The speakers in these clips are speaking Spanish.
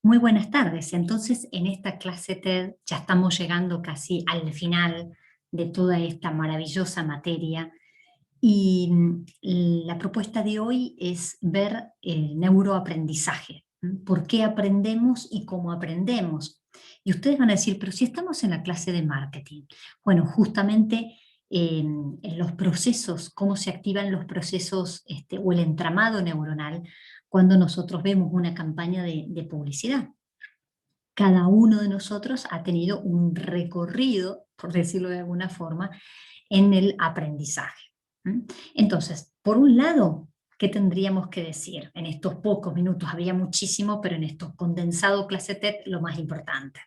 Muy buenas tardes. Entonces, en esta clase TED ya estamos llegando casi al final de toda esta maravillosa materia y la propuesta de hoy es ver el neuroaprendizaje. ¿Por qué aprendemos y cómo aprendemos? Y ustedes van a decir, pero si estamos en la clase de marketing. Bueno, justamente en los procesos, cómo se activan los procesos o el entramado neuronal cuando nosotros vemos una campaña de publicidad. Cada uno de nosotros ha tenido un recorrido, por decirlo de alguna forma, en el aprendizaje. Entonces, por un lado, ¿qué tendríamos que decir? En estos pocos minutos había muchísimo, pero en estos condensado clase TED, lo más importante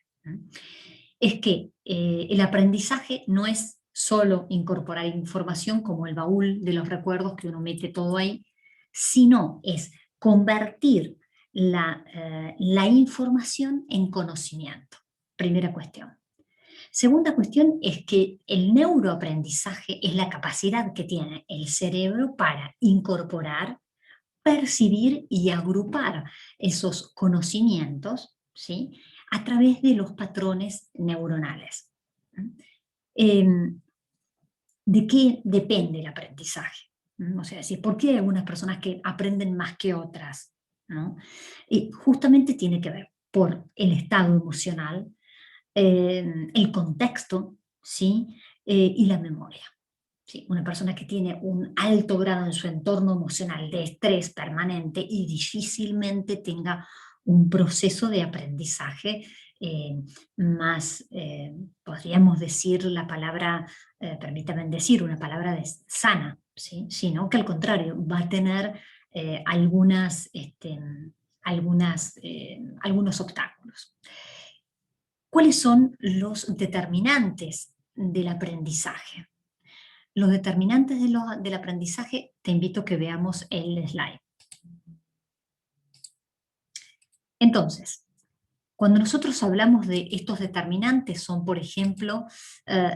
es que el aprendizaje no es solo incorporar información como el baúl de los recuerdos que uno mete todo ahí, sino es convertir la información en conocimiento. Primera cuestión. Segunda cuestión es que el neuroaprendizaje es la capacidad que tiene el cerebro para incorporar, percibir y agrupar esos conocimientos, ¿sí?, a través de los patrones neuronales. ¿De qué depende el aprendizaje? O sea, ¿por qué hay algunas personas que aprenden más que otras? ¿No? Y justamente tiene que ver por el estado emocional, el contexto, ¿sí? Y la memoria. ¿Sí? Una persona que tiene un alto grado en su entorno emocional de estrés permanente y difícilmente tenga un proceso de aprendizaje más, podríamos decir la palabra, permítanme decir, una palabra sana, ¿sí? Sino que al contrario, va a tener algunos obstáculos. ¿Cuáles son los determinantes del aprendizaje? Los determinantes del aprendizaje, te invito a que veamos el slide. Entonces, cuando nosotros hablamos de estos determinantes, son, por ejemplo,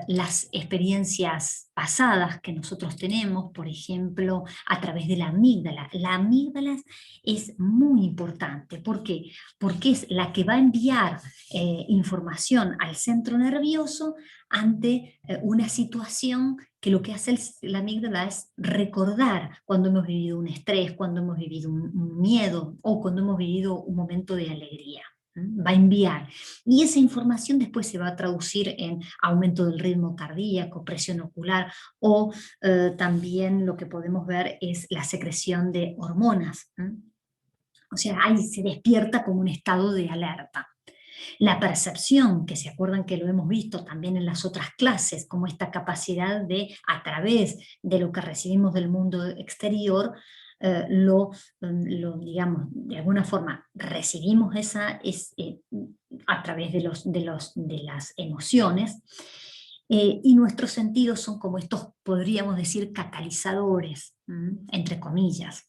las experiencias pasadas que nosotros tenemos, por ejemplo, a través de la amígdala. La amígdala es muy importante. ¿Por qué? Porque es la que va a enviar información al centro nervioso ante una situación que lo que hace la amígdala es recordar cuando hemos vivido un estrés, cuando hemos vivido un miedo o cuando hemos vivido un momento de alegría. Va a enviar. Y esa información después se va a traducir en aumento del ritmo cardíaco, presión ocular o también lo que podemos ver es la secreción de hormonas. O sea, ahí se despierta como un estado de alerta. La percepción, que se acuerdan que lo hemos visto también en las otras clases, como esta capacidad de, a través de lo que recibimos del mundo exterior, digamos, de alguna forma recibimos a través de las emociones, y nuestros sentidos son como estos, podríamos decir, catalizadores, entre comillas.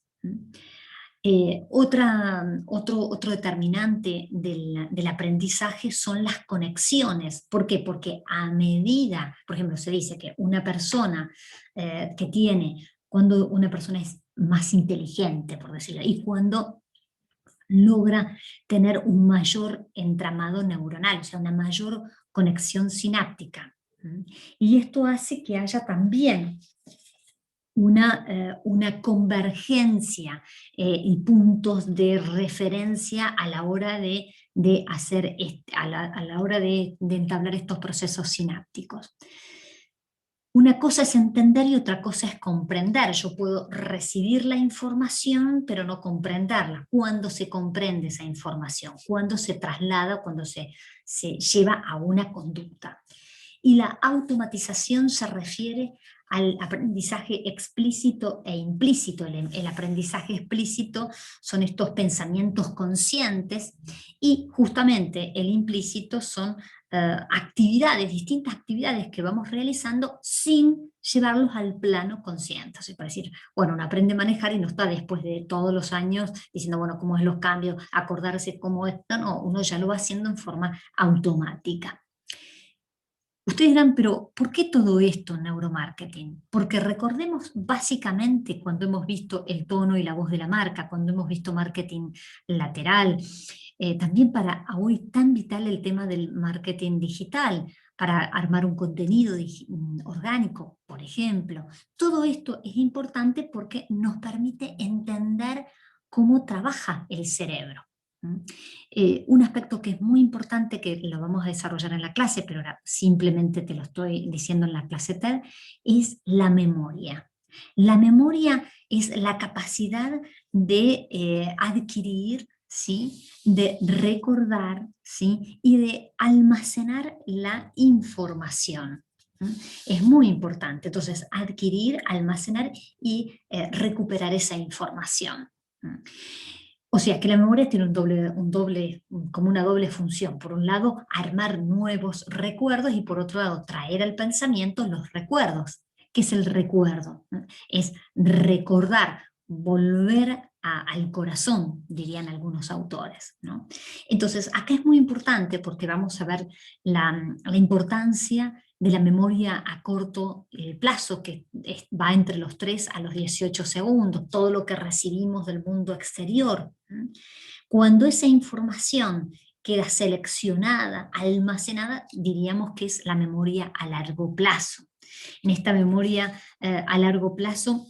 Otro determinante del aprendizaje son las conexiones. ¿Por qué? Porque a medida, por ejemplo, se dice que una persona cuando una persona es más inteligente, por decirlo, y cuando logra tener un mayor entramado neuronal, o sea, una mayor conexión sináptica. Y esto hace que haya también una convergencia y puntos de referencia a la hora de hacer, a la hora de entablar estos procesos sinápticos. Una cosa es entender y otra cosa es comprender. Yo puedo recibir la información, pero no comprenderla. ¿Cuándo se comprende esa información? ¿Cuándo se traslada? ¿Cuándo se lleva a una conducta? Y la automatización se refiere al aprendizaje explícito e implícito. El aprendizaje explícito son estos pensamientos conscientes y justamente el implícito son distintas actividades que vamos realizando sin llevarlos al plano consciente. O sea, para decir, bueno, uno aprende a manejar y no está después de todos los años diciendo, bueno, cómo es los cambios, acordarse cómo es. No, uno ya lo va haciendo en forma automática. Ustedes dirán, pero ¿por qué todo esto en neuromarketing? Porque recordemos básicamente cuando hemos visto el tono y la voz de la marca, cuando hemos visto marketing lateral, también para hoy tan vital el tema del marketing digital, para armar un contenido orgánico, por ejemplo. Todo esto es importante porque nos permite entender cómo trabaja el cerebro. ¿Mm? Un aspecto que es muy importante, que lo vamos a desarrollar en la clase, pero ahora simplemente te lo estoy diciendo en la clase TED, es la memoria. La memoria es la capacidad de adquirir, ¿sí? De recordar, ¿sí? Y de almacenar la información. Es muy importante, entonces, adquirir, almacenar y recuperar esa información. O sea que la memoria tiene como una doble función. Por un lado, armar nuevos recuerdos y por otro lado, traer al pensamiento los recuerdos. ¿Qué es el recuerdo? Es recordar, volver al corazón, dirían algunos autores, ¿no? Entonces, acá es muy importante porque vamos a ver la importancia de la memoria a corto plazo, que va entre los 3 a los 18 segundos, todo lo que recibimos del mundo exterior. Cuando esa información queda seleccionada, almacenada, diríamos que es la memoria a largo plazo. En esta memoria a largo plazo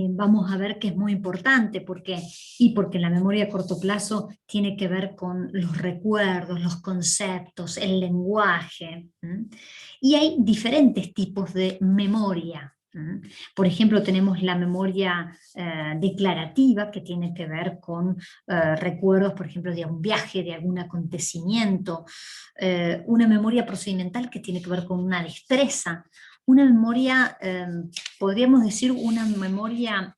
vamos a ver que es muy importante porque la memoria a corto plazo tiene que ver con los recuerdos, los conceptos, el lenguaje. Y hay diferentes tipos de memoria. Por ejemplo, tenemos la memoria declarativa, que tiene que ver con recuerdos, por ejemplo, de un viaje, de algún acontecimiento. Una memoria procedimental que tiene que ver con una destreza. Una memoria, podríamos decir, una memoria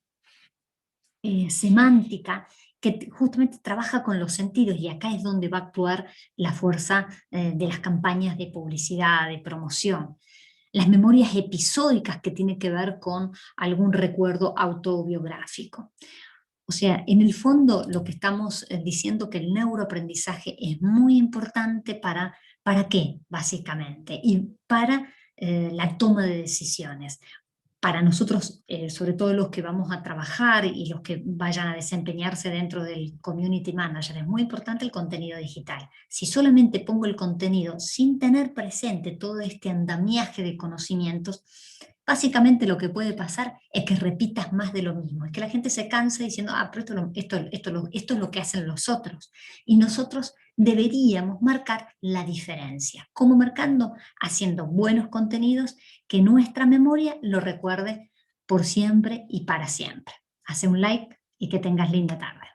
semántica que justamente trabaja con los sentidos, y acá es donde va a actuar la fuerza de las campañas de publicidad, de promoción. Las memorias episódicas, que tienen que ver con algún recuerdo autobiográfico. O sea, en el fondo lo que estamos diciendo, que el neuroaprendizaje es muy importante ¿para qué? Básicamente, y para la toma de decisiones. Para nosotros, sobre todo los que vamos a trabajar y los que vayan a desempeñarse dentro del community manager, es muy importante el contenido digital. Si solamente pongo el contenido sin tener presente todo este andamiaje de conocimientos, básicamente lo que puede pasar es que repitas más de lo mismo, es que la gente se cansa diciendo, pero esto es lo que hacen los otros. Y nosotros deberíamos marcar la diferencia. ¿Cómo marcando? Haciendo buenos contenidos que nuestra memoria lo recuerde por siempre y para siempre. Hace un like y que tengas linda tarde.